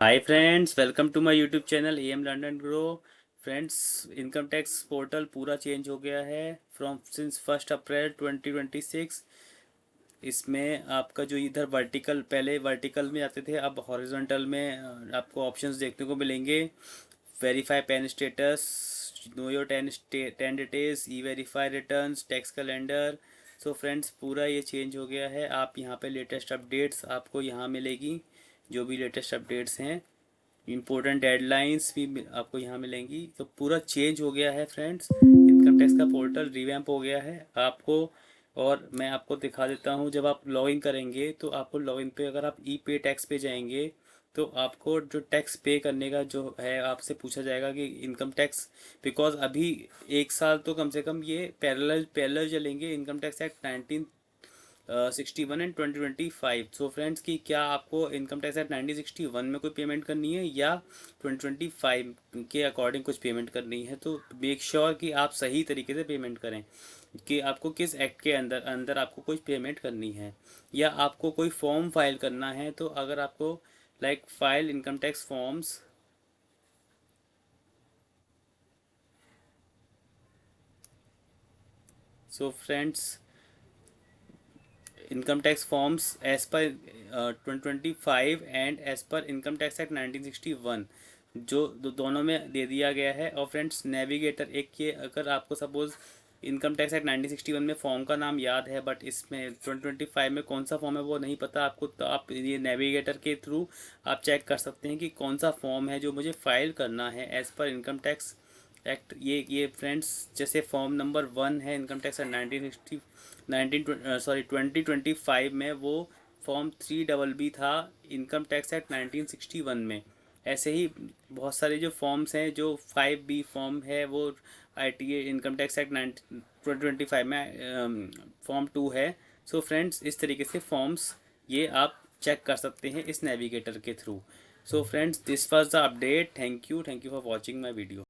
Hi friends, welcome to my YouTube channel M London grow. Friends, income tax portal पूरा change हो गया है from since 1 अप्रैल 2026। इसमें आपका जो इधर वर्टिकल, पहले वर्टिकल में आते थे, अब हॉरिजॉन्टल में आपको ऑप्शंस देखने को मिलेंगे। Verify pan status, know your ten details, E verify returns, tax calendar. So friends, पूरा ये चेंज हो गया है। आप यहाँ पे लेटेस्ट अपडेट्स आपको यहाँ मिलेगी, जो भी लेटेस्ट अपडेट्स हैं। इम्पोर्टेंट डेडलाइंस भी आपको यहाँ मिलेंगी। तो पूरा चेंज हो गया है फ्रेंड्स, इनकम टैक्स का पोर्टल रिवैम्प हो गया है आपको। और मैं आपको दिखा देता हूँ, जब आप लॉगिन करेंगे तो आपको लॉगिन पे, अगर आप ई पे टैक्स पे जाएंगे तो आपको जो टैक्स पे करने का जो है, आपसे पूछा जाएगा कि इनकम टैक्स, बिकॉज अभी 1 साल तो कम से कम ये पैरेलल पैरेलल चलेंगे, income tax act 1961 and 2025। So friends, कि क्या आपको इनकम टैक्स एक्ट 1961 में कोई पेमेंट करनी है या 2025 के अकॉर्डिंग कुछ पेमेंट करनी है। तो मेक श्योर कि आप सही तरीके से पेमेंट करें कि आपको किस एक्ट के अंदर अंदर आपको कुछ पेमेंट करनी है, या आपको कोई फॉर्म फाइल करना है। तो अगर आपको like file income tax forms, so friends, income tax forms as per 2025 and as per income tax act 1961, जो दोनों में दे दिया गया है। और फ्रेंड्स, नेविगेटर एक, ये अगर आपको सपोज इनकम टैक्स एक्ट 1961 में फॉर्म का नाम याद है, बट इसमें 2025 में कौन सा फॉर्म है वो नहीं पता आपको, तो आप ये नेविगेटर के थ्रू आप चेक कर सकते हैं कि कौन सा फॉर्म है जो मुझे फाइल करना है as per income tax act. ये फ्रेंड्स, जैसे फॉर्म नंबर 1 है इनकम टैक्स एक्ट 2025 में, वो फॉर्म 3BB था इनकम टैक्स एक्ट 1961 में। ऐसे ही बहुत सारे जो फॉर्म्स हैं, जो 5B फॉर्म है वो ITA इनकम टैक्स एक्ट 2025 में फॉर्म 2 है। सो फ्रेंड्स, इस तरीके से फॉर्म्स ये आप चेक कर सकते हैं इस नेविगेटर के through. So friends, this was the update. Thank you for watching my video.